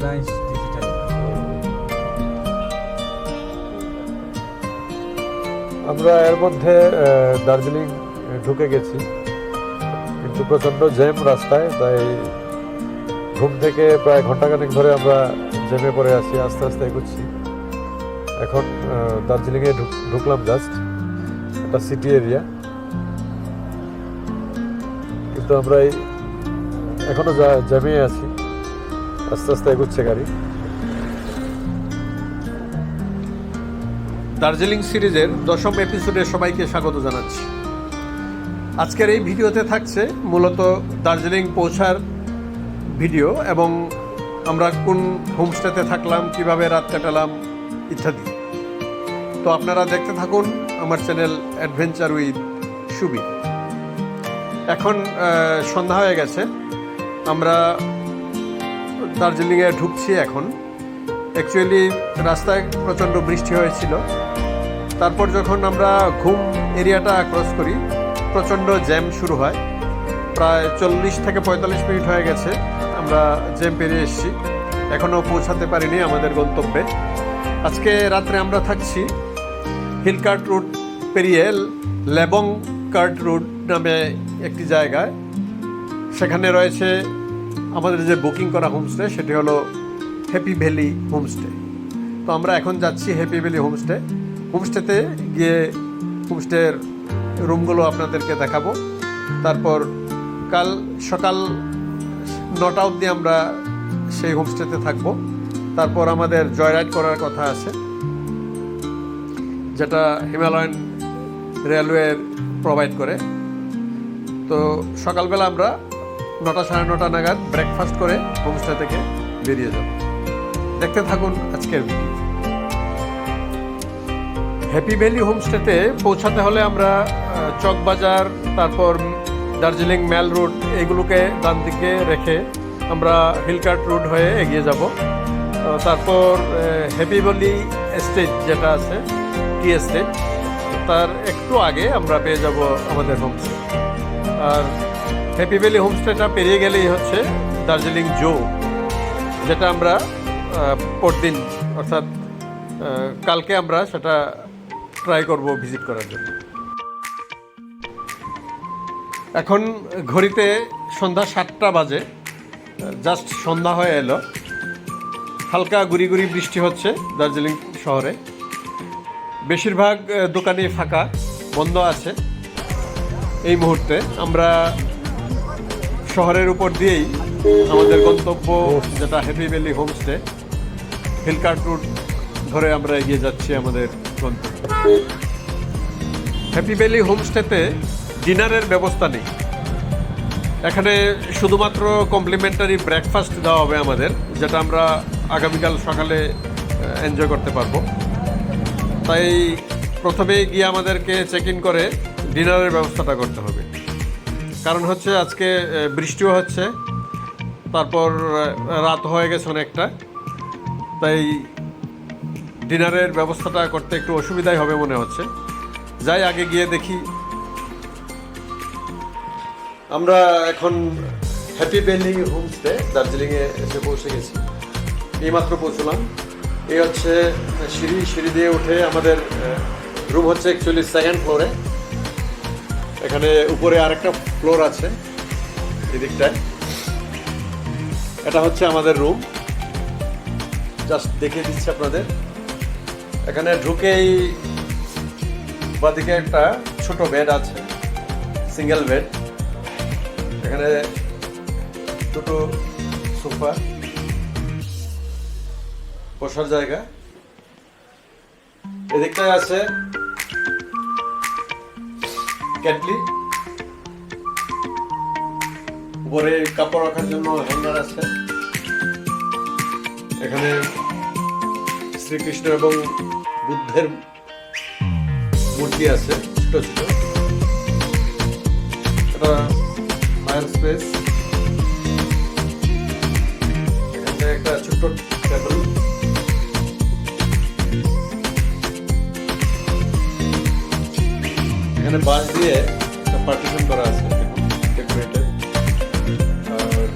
Reliance digital. আমরা এর মধ্যে দার্জিলিং ঢুকে গেছি, কিন্তু প্রচণ্ড জ্যাম রাস্তায়, তাই ঘুম থেকে প্রায় ঘন্টাখানেক ধরে আমরা জ্যামে পড়ে আছি। আস্তে আস্তে এগোচ্ছি। এখন দার্জিলিংয়ে ঢুকলাম জাস্ট, একটা সিটি এরিয়া, কিন্তু আমরা এখনো জ্যামে আছি। আস্তে আস্তে এগোচ্ছে গাড়ি। দার্জিলিং সিরিজের 10ম এপিসোডে সবাইকে স্বাগত জানাচ্ছি। আজকের এই ভিডিওতে থাকছে মূলত দার্জিলিং পৌঁছার ভিডিও এবং আমরা কোন হোমস্টেতে থাকলাম, কিভাবে রাত কাটালাম ইত্যাদি। তো আপনারা দেখতে থাকুন আমার চ্যানেল অ্যাডভেঞ্চার উইথ সুবীর। এখন সন্ধ্যা হয়ে গেছে, আমরা দার্জিলিংয়ে ঢুকছি এখন। অ্যাকচুয়ালি রাস্তায় প্রচণ্ড বৃষ্টি হয়েছিল। তারপর যখন আমরা ঘুম এরিয়াটা ক্রস করি, প্রচণ্ড জ্যাম শুরু হয়। প্রায় 40 থেকে 45 মিনিট হয়ে গেছে আমরা জ্যাম পেরিয়ে এসেছি, এখনও পৌঁছাতে পারিনি আমাদের গন্তব্যে। আজকে রাত্রে আমরা থাকছি হিলকার্ট রুট পেরিয়ে লেবং কার্ট রুট নামে একটি জায়গায়। সেখানে রয়েছে আমাদের যে বুকিং করা হোমস্টে, সেটি হলো হ্যাপি ভ্যালি হোমস্টে। তো আমরা এখন যাচ্ছি হ্যাপি ভ্যালি হোমস্টেতে গিয়ে হোমস্টের রুমগুলো আপনাদেরকে দেখাবো। তারপর কাল সকাল 9টা অবধি আমরা সেই হোমস্টেতে থাকবো। তারপর আমাদের জয়রাইড করার কথা আছে, যেটা হিমালয়ান রেলওয়ে প্রোভাইড করে। তো সকালবেলা আমরা 9টা সাড়ে 9টা নাগাদ ব্রেকফাস্ট করে হোমস্টে থেকে বেরিয়ে যাব। দেখতে থাকুন আজকের ভিডিও। হ্যাপি ভ্যালি হোমস্টেতে পৌঁছাতে হলে আমরা চকবাজার, তারপর দার্জিলিং মেল রুট, এগুলোকে ডান দিকে রেখে আমরা হিলকার্ট রুট হয়ে এগিয়ে যাব। তারপর হ্যাপি ভ্যালি এস্টেট যেটা আছে, টি এস্টেট, তার একটু আগে আমরা পেয়ে যাব আমাদের হোমস্টে। আর হ্যাপি ভ্যালি হোমস্টেটা পেরিয়ে গেলেই হচ্ছে দার্জিলিং জু, যেটা আমরা পরদিন অর্থাৎ কালকে আমরা সেটা ট্রাই করব ভিজিট করার জন্য। এখন ঘড়িতে সন্ধ্যা 7টা বাজে, জাস্ট সন্ধ্যা হয়ে এলো। হালকা গুড়ি গুড়ি বৃষ্টি হচ্ছে দার্জিলিং শহরে। বেশিরভাগ দোকানই ফাঁকা, বন্ধ আছে এই মুহূর্তে। আমরা শহরের উপর দিয়েই আমাদের গন্তব্য, যেটা Happy Valley homestay, Hill Cart route ধরে আমরা এগিয়ে যাচ্ছি আমাদের গন্তব্যে। হ্যাপি ভ্যালি হোমস্টেতে ডিনারের ব্যবস্থা নেই। এখানে শুধুমাত্র কমপ্লিমেন্টারি ব্রেকফাস্ট দেওয়া হবে আমাদের, যেটা আমরা আগামীকাল সকালে এনজয় করতে পারবো। তাই প্রথমেই গিয়ে আমাদেরকে চেক ইন করে ডিনারের ব্যবস্থাটা করতে হবে। কারণ হচ্ছে আজকে বৃষ্টিও হচ্ছে, তারপর রাত হয়ে গেছে অনেকটা, তাই ডিনারের ব্যবস্থাটা করতে একটু অসুবিধাই হবে মনে হচ্ছে। যাই আগে গিয়ে দেখি। আমরা এখন হ্যাপি ভ্যালি হোমস্টে দার্জিলিংয়ে এসে পৌঁছে গেছি। এইমাত্র পৌঁছলাম। এই হচ্ছে সিঁড়ি দিয়ে উঠে আমাদের রুম হচ্ছে অ্যাকচুয়ালি 2nd ফ্লোরে। এখানে উপরে আরেকটা ফ্লোর আছে এদিকটায়। এটা হচ্ছে আমাদের রুম, জাস্ট দেখিয়ে দিচ্ছি আপনাদের। এখানে ঢুকেই বাদিকে একটা ছোট বেড আছে, সিঙ্গেল বেড। এখানে দুটো সোফা, বসার জায়গা। এদিকটায় আছে কেটলি, উপরে কাপড় রাখার জন্য হ্যাঙ্গার আছে। এখানে শ্রীকৃষ্ণ এবং বুদ্ধের মূর্তি আছে ছোট ছোট। এটা ফায়ার স্পেস। এখানে একটা ছোট্ট টেবিল। এখানে বাঁশ দিয়ে একটা পার্টিশন করা আছে, ডেকোরেটেড। আর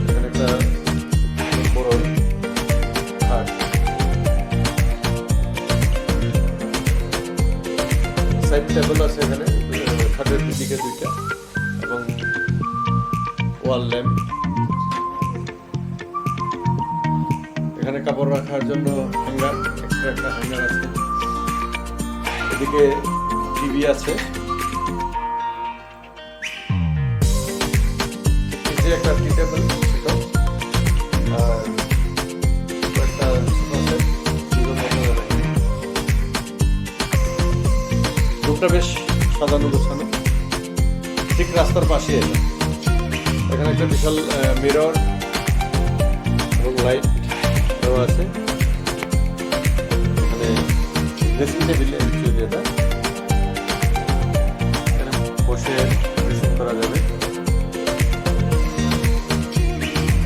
এখানে একটা ওয়াল ল্যাম্প, এখানে কাপড় রাখার জন্য হ্যাঙ্গার, এক্সট্রা একটা হ্যাঙ্গার আছে। এদিকে টিভি আছে, নিচে একটা টি টেবিল ছিল, আর একটা সোফা সেট, দুজন বসা যাবে। রুমটা বেশ সাজানো গোছানো, ঠিক রাস্তার পাশে এটা। এখানে একটা বিশাল মিরর এবং লাইট দেওয়া আছে। এখানে ড্রেসিং টেবিল অ্যাকচুয়ালি এটা, এখানে বসে ড্রেসিং করা যাবে।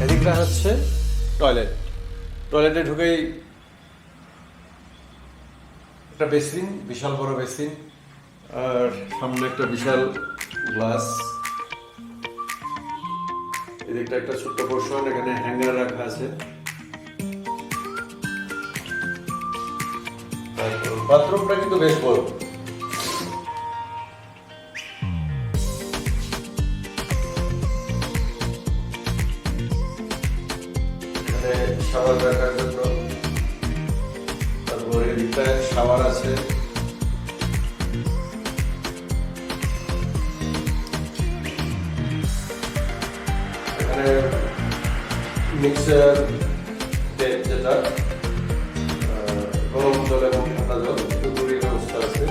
এদিকটা হচ্ছে টয়লেট। টয়লেটে ঢুকেই একটা বেসিন, বিশাল বড় বেসিন, আর সামনে একটা বিশাল গ্লাস। এদিকটা একটা ছোট্ট পোর্শন, এখানে হ্যাঙ্গার রাখা আছে। বাথরুমটা কিন্তু বেশ বড়। এখানে শাওয়ার রাখার জন্য, তারপরে এদিকটা শাওয়ার আছে। এখানে মিক্সার টেপ, যেটা গরম জল এবং ঠান্ডা জল দুটোরই ব্যবস্থা আছে।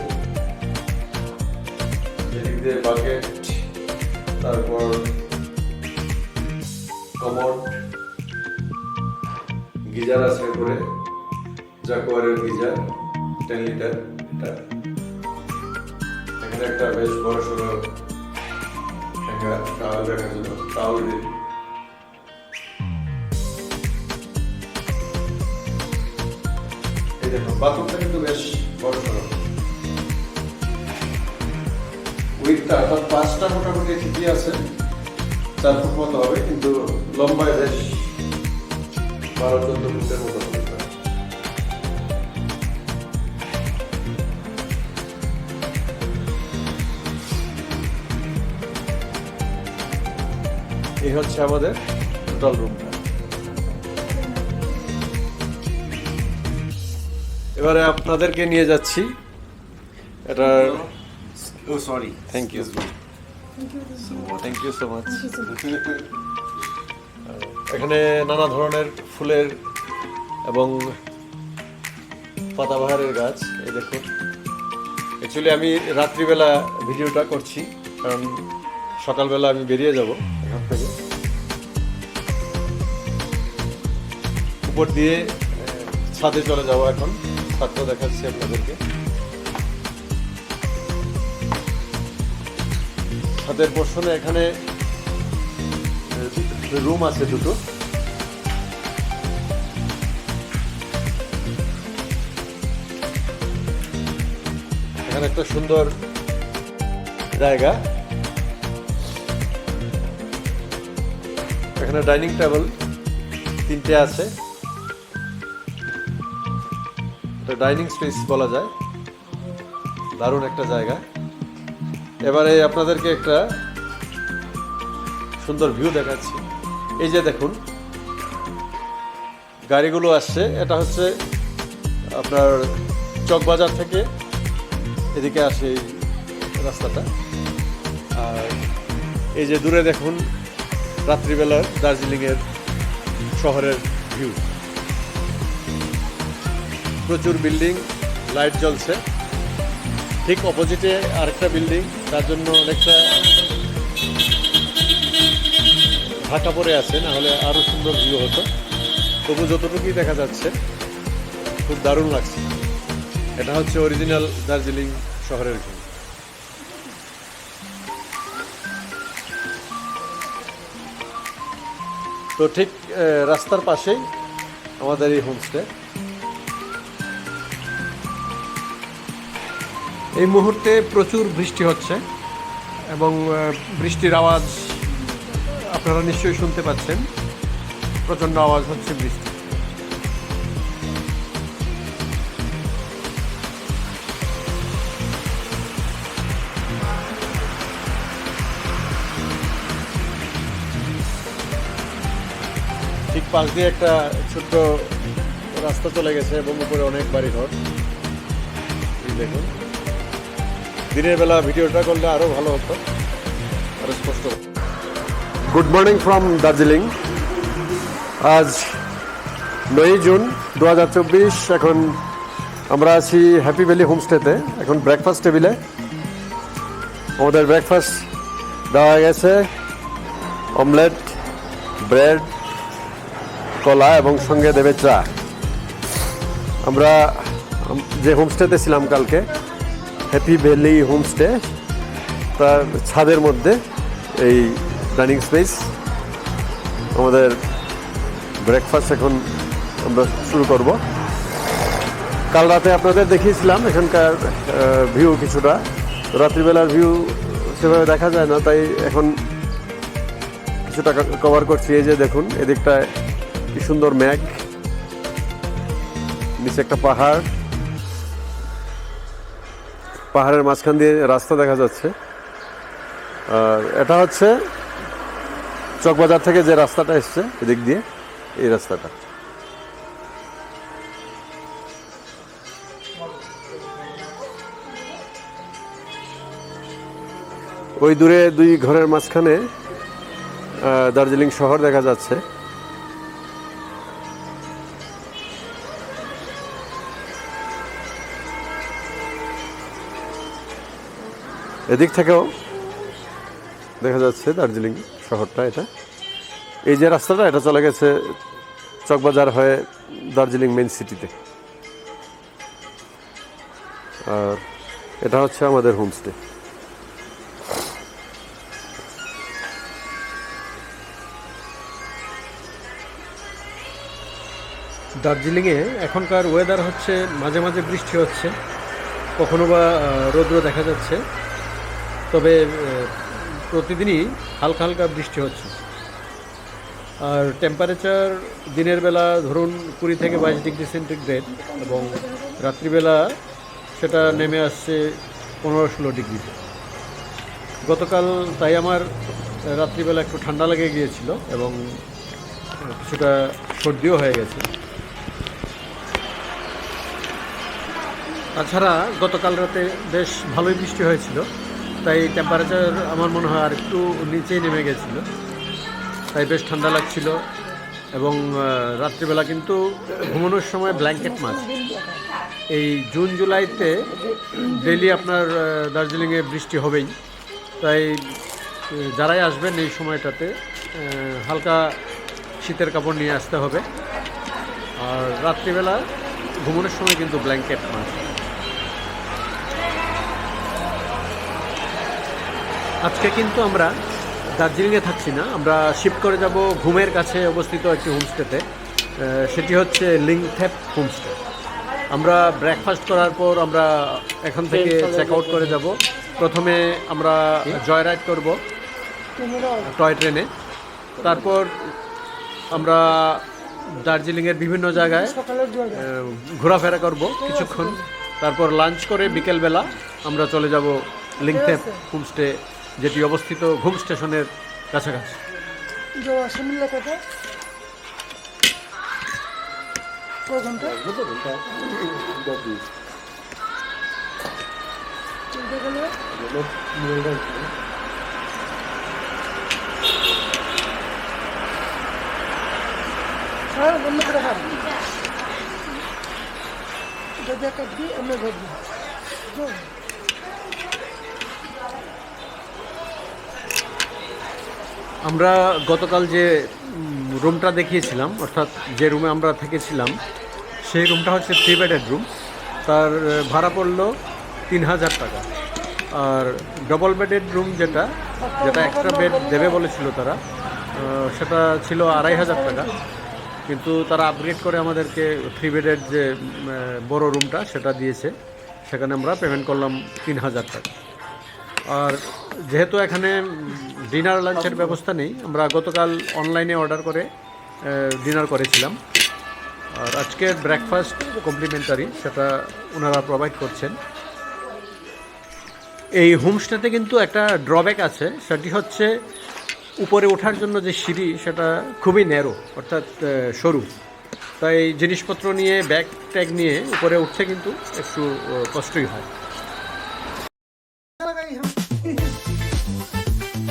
এদিক দিয়ে বাকেট, তারপর কমোড, গিজার আছে উপরে, জাকোয়ারের গিজার 10 লিটার এটা। এখানে একটা বেশ বড় সড়ো হ্যাঙ্গার, টাওয়াল রাখার জন্য, টাওয়াল দিয়ে। এই দেখুন বাথরুমটা কিন্তু বেশ বড় সড়ো। উইথটা অর্থাৎ 5টা মোটামুটি ঠিকই আছে, 4 ফুট মতো হবে, কিন্তু লম্বায় বেশ 12-14 ফুটের মতো হবে। এই হচ্ছে আমাদের টোটাল রুমটা। এবারে আপনাদেরকে নিয়ে যাচ্ছি এটা। Oh, sorry. Thank you, thank you so much. এখানে নানা ধরনের ফুলের এবং পাতাবাহারের গাছ। এই দেখুন, অ্যাকচুয়ালি আমি রাত্রিবেলা ভিডিওটা করছি, কারণ সকালবেলা আমি বেরিয়ে যাব এখান থেকে। উপর দিয়ে ছাদে চলে যাব এখন, ছাদটা দেখাচ্ছি আপনাদেরকে। ছাদের পোর্শনে এখানে রুম আছে দুটো। এখানে একটা সুন্দর জায়গা, এখানে ডাইনিং টেবিল 3টে আছে, এটা ডাইনিং স্পেস বলা যায়, দারুণ একটা জায়গা। এবারে আপনাদেরকে একটা সুন্দর ভিউ দেখাচ্ছি। এই যে দেখুন গাড়িগুলো আসছে, এটা হচ্ছে আপনার চকবাজার থেকে এদিকে আসে এই রাস্তাটা। আর এই যে দূরে দেখুন রাত্রিবেলার দার্জিলিংয়ের শহরের ভিউ, প্রচুর বিল্ডিং, লাইট জ্বলছে। ঠিক অপোজিটে আরেকটা বিল্ডিং, তার জন্য অনেকটা ঢাকা পড়ে আছে, না হলে আরও সুন্দর ভিউ হতো। তবু যতটুকুই দেখা যাচ্ছে খুব দারুণ লাগছে। এটা হচ্ছে অরিজিনাল দার্জিলিং শহরের ভিউ। তো ঠিক রাস্তার পাশেই আমাদের এই হোমস্টে। এই মুহূর্তে প্রচুর বৃষ্টি হচ্ছে এবং বৃষ্টির আওয়াজ আপনারা নিশ্চয়ই শুনতে পাচ্ছেন, প্রচণ্ড আওয়াজ হচ্ছে বৃষ্টি। ঠিক পাশ দিয়ে একটা ছোট্ট রাস্তা চলে গেছে এবং উপরে অনেক বাড়িঘর। এই দেখুন, দিনের বেলা ভিডিওটা করলে আরও ভালো হতো, আরও স্পষ্ট। Good morning from Darjeeling. আজ 9 জুন 2024। এখন আমরা আছি হ্যাপি ভ্যালি হোমস্টেতে। এখন ব্রেকফাস্ট টেবিলে আমাদের ব্রেকফাস্ট দেওয়া গেছে, অমলেট, ব্রেড, কলা এবং সঙ্গে দেবে চা। আমরা যে হোমস্টেতে ছিলাম কালকে, হ্যাপি ভ্যালি হোমস্টে, তার ছাদের মধ্যে এই ডাইনিং স্পেস। আমাদের ব্রেকফাস্ট এখন আমরা শুরু করব। কাল রাতে আপনাদের দেখিয়েছিলাম এখানকার ভিউ কিছুটা, রাত্রিবেলার ভিউ সেভাবে দেখা যায় না, তাই এখন কিছুটা কভার করছি। এই যে দেখুন, এদিকটায় কি সুন্দর মেঘ, নিচে একটা পাহাড়, পাহাড়ের মাঝখান দিয়ে রাস্তা দেখা যাচ্ছে। আর এটা হচ্ছে চকবাজার থেকে যে রাস্তাটা এসছে এদিক দিয়ে, এই রাস্তাটা। ওই দূরে 2 ঘরের মাঝখানে দার্জিলিং শহর দেখা যাচ্ছে। এদিক থেকেও দেখা যাচ্ছে দার্জিলিং শহরটা। এটা এই যে রাস্তাটা, এটা চলে গেছে চকবাজার হয়ে দার্জিলিং মেইন সিটিতে। আর এটা হচ্ছে আমাদের হোমস্টে। দার্জিলিংয়ে এখনকার ওয়েদার হচ্ছে মাঝে মাঝে বৃষ্টি হচ্ছে, কখনো বা রৌদ্র দেখা যাচ্ছে, তবে প্রতিদিনই হালকা হালকা বৃষ্টি হচ্ছে। আর টেম্পারেচার দিনের বেলা ধরুন 20 থেকে 22 ডিগ্রি সেন্টিগ্রেড এবং রাত্রিবেলা সেটা নেমে আসছে 15-16 ডিগ্রিতে। গতকাল তাই আমার রাত্রিবেলা একটু ঠান্ডা লেগে গিয়েছিল এবং কিছুটা সর্দিও হয়ে গেছে। তাছাড়া গতকাল রাতে বেশ ভালোই বৃষ্টি হয়েছিল, তাই টেম্পারেচার আমার মনে হয় আর একটু নিচেই নেমে গেছিলো, তাই বেশ ঠান্ডা লাগছিল। এবং রাত্রিবেলা কিন্তু ঘুমানোর সময় ব্ল্যাঙ্কেট মাস্ট। এই জুন জুলাইতে ডেইলি আপনার দার্জিলিংয়ে বৃষ্টি হবেই, তাই যারাই আসবেন এই সময়টাতে হালকা শীতের কাপড় নিয়ে আসতে হবে। আর রাত্রিবেলা ঘুমানোর সময় কিন্তু ব্ল্যাঙ্কেট মাস্ট। আজকে কিন্তু আমরা দার্জিলিংয়ে থাকছি না, আমরা শিফট করে যাব ঘুমের কাছে অবস্থিত একটি হোমস্টেতে। সেটি হচ্ছে লিংথেপ হোমস্টে। আমরা ব্রেকফাস্ট করার পর আমরা এখান থেকে চেক আউট করে যাব। প্রথমে আমরা জয় রাইড করব টয় ট্রেনে, তারপর আমরা দার্জিলিংয়ের বিভিন্ন জায়গায় ঘোরাফেরা করব কিছুক্ষণ, তারপর লাঞ্চ করে বিকেলবেলা আমরা চলে যাব লিংথেপ হোমস্টে, যেটি অবস্থিত ঘুম স্টেশনের কাছাকাছি। আমরা গতকাল যে রুমটা দেখিয়েছিলাম, অর্থাৎ যে রুমে আমরা থেকেছিলাম, সেই রুমটা হচ্ছে 3 বেডেড রুম। তার ভাড়া পড়লো 3000 টাকা। আর ডবল বেডেড রুম যেটা এক্সট্রা বেড দেবে বলেছিল তারা, সেটা ছিল 2500 টাকা। কিন্তু তারা আপগ্রেড করে আমাদেরকে 3 বেডেড যে বড় রুমটা সেটা দিয়েছে, সেখানে আমরা পেমেন্ট করলাম 3000 টাকা। আর যেহেতু এখানে ডিনার লাঞ্চের ব্যবস্থা নেই, আমরা গতকাল অনলাইনে অর্ডার করে ডিনার করেছিলাম। আর আজকের ব্রেকফাস্ট কমপ্লিমেন্টারি, সেটা ওনারা প্রোভাইড করছেন। এই হোমস্টেতে কিন্তু একটা ড্রব্যাক আছে, সেটি হচ্ছে উপরে ওঠার জন্য যে সিঁড়ি সেটা খুবই ন্যারো, অর্থাৎ সরু, তাই জিনিসপত্র নিয়ে ব্যাগ ট্যাগ নিয়ে উপরে উঠতে কিন্তু একটু কষ্টই হয়।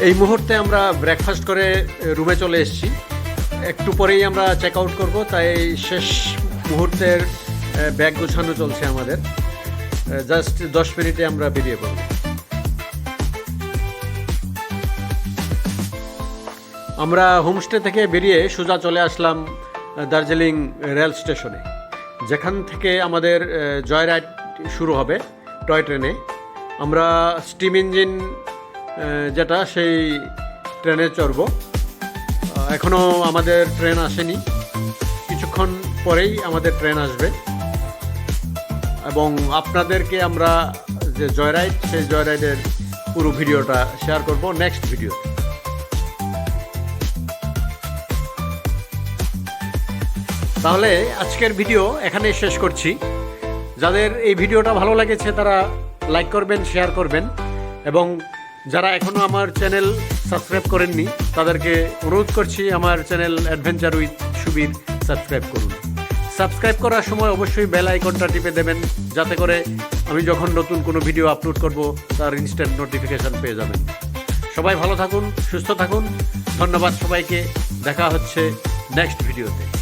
এই মুহূর্তে আমরা ব্রেকফাস্ট করে রুমে চলে এসেছি, একটু পরেই আমরা চেক আউট করবো, তাই শেষ মুহূর্তের ব্যাগ গোছানো চলছে আমাদের। জাস্ট 10 মিনিটে আমরা বেরিয়ে পড়ব। আমরা হোমস্টে থেকে বেরিয়ে সোজা চলে আসলাম দার্জিলিং রেল স্টেশনে, যেখান থেকে আমাদের জয় রাইড শুরু হবে টয় ট্রেনে। আমরা স্টিম ইঞ্জিন যেটা সেই ট্রেনে চড়ব। এখনও আমাদের ট্রেন আসেনি, কিছুক্ষণ পরেই আমাদের ট্রেন আসবে এবং আপনাদেরকে আমরা যে জয় রাইড সেই জয় রাইডের পুরো ভিডিওটা শেয়ার করব নেক্সট ভিডিও। তাহলে আজকের ভিডিও এখানেই শেষ করছি। যাদের এই ভিডিওটা ভালো লেগেছে তারা লাইক করবেন, শেয়ার করবেন এবং যারা এখনও আমার চ্যানেল সাবস্ক্রাইব করেননি তাদেরকে অনুরোধ করছি আমার channel adventure with Subir subscribe করুন। সাবস্ক্রাইব করার সময় অবশ্যই বেল আইকনটা টিপে দেবেন, যাতে করে আমি যখন নতুন কোনো ভিডিও আপলোড করব তার ইনস্ট্যান্ট নোটিফিকেশান পেয়ে যাবেন। সবাই ভালো থাকুন, সুস্থ থাকুন। ধন্যবাদ সবাইকে। দেখা হচ্ছে নেক্সট ভিডিওতে।